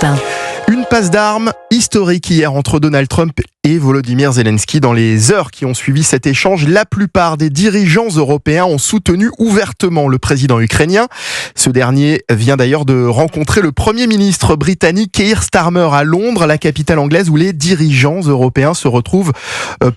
Matin. Une passe d'armes historique hier entre Donald Trump et Volodymyr Zelensky. Dans les heures qui ont suivi cet échange, la plupart des dirigeants européens ont soutenu ouvertement le président ukrainien. Ce dernier vient d'ailleurs de rencontrer le Premier ministre britannique Keir Starmer à Londres, la capitale anglaise où les dirigeants européens se retrouvent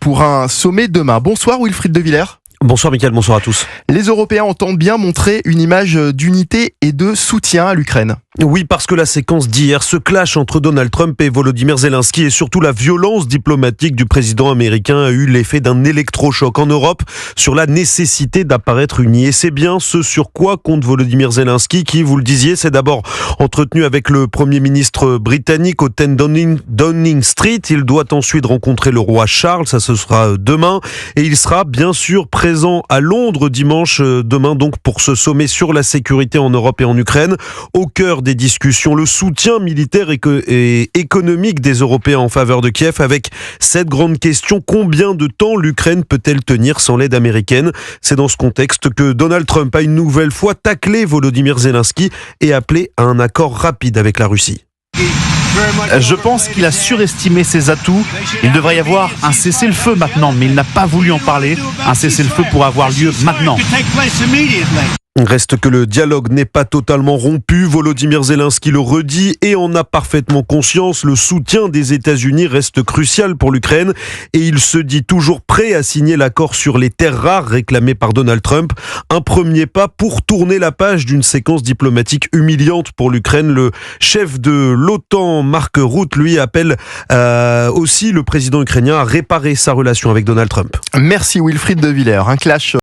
pour un sommet demain. Bonsoir Wilfried de Villers. Bonsoir Mickaël, bonsoir à tous. Les Européens entendent bien montrer une image d'unité et de soutien à l'Ukraine. Oui, parce que la séquence d'hier, ce clash entre Donald Trump et Volodymyr Zelensky et surtout la violence diplomatique du président américain a eu l'effet d'un électrochoc en Europe sur la nécessité d'apparaître unis. Et c'est bien ce sur quoi compte Volodymyr Zelensky qui, vous le disiez, s'est d'abord entretenu avec le Premier ministre britannique au 10 Downing Street. Il doit ensuite rencontrer le roi Charles, ça ce sera demain. Et il sera bien sûr présent à Londres dimanche demain donc pour ce sommet sur la sécurité en Europe et en Ukraine. Au cœur des discussions, le soutien militaire et économique des Européens en faveur de Kiev avec cette grande question: combien de temps l'Ukraine peut-elle tenir sans l'aide américaine? C'est dans ce contexte que Donald Trump a une nouvelle fois taclé Volodymyr Zelensky et appelé à un accord rapide avec la Russie. Je pense qu'il a surestimé ses atouts. Il devrait y avoir un cessez-le-feu maintenant, mais il n'a pas voulu en parler. Un cessez-le-feu pourrait avoir lieu maintenant. Reste que le dialogue n'est pas totalement rompu. Volodymyr Zelensky le redit et en a parfaitement conscience. Le soutien des États-Unis reste crucial pour l'Ukraine et il se dit toujours prêt à signer l'accord sur les terres rares réclamé par Donald Trump. Un premier pas pour tourner la page d'une séquence diplomatique humiliante pour l'Ukraine. Le chef de l'OTAN, Mark Rutte, lui appelle aussi le président ukrainien à réparer sa relation avec Donald Trump. Merci Wilfried de Villers. Un clash